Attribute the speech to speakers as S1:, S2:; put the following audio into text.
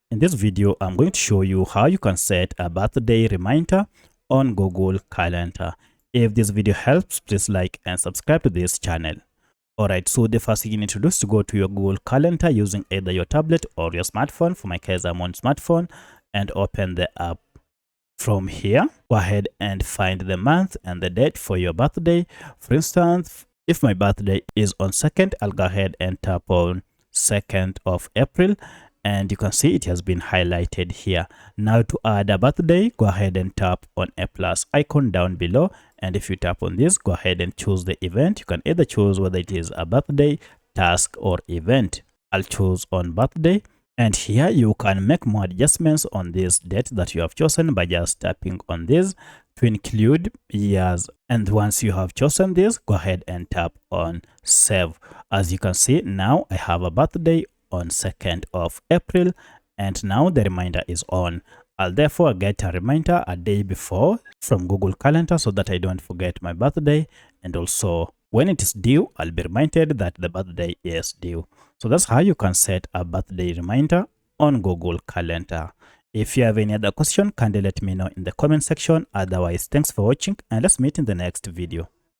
S1: In this video, I'm going to show you how you can set a birthday reminder on Google Calendar. If this video helps, please like and subscribe to this channel. Alright, so the first thing you need to do is to go to your Google Calendar using either your tablet or your smartphone. For my case, I'm on smartphone, and open the app. From here, go ahead and find the month and the date for your birthday. For instance, if my birthday is on 2nd, I'll go ahead and tap on 2nd of April. And you can see it has been highlighted here. Now to add a birthday, go ahead and tap on a plus icon down below. And if you tap on this, go ahead and choose the event. You can either choose whether it is a birthday, task, or event. I'll choose on birthday. And here you can make more adjustments on this date that you have chosen by just tapping on this to include years. And once you have chosen this, go ahead and tap on save. As you can see, now I have a birthday on 2nd of April, and now the reminder is on. I'll therefore get a reminder a day before from Google Calendar so that I don't forget my birthday, and also when it is due, I'll be reminded that the birthday is due. So that's how you can set a birthday reminder on Google Calendar. If you have any other question, kindly let me know in the comment section. Otherwise, thanks for watching, and let's meet in the next video.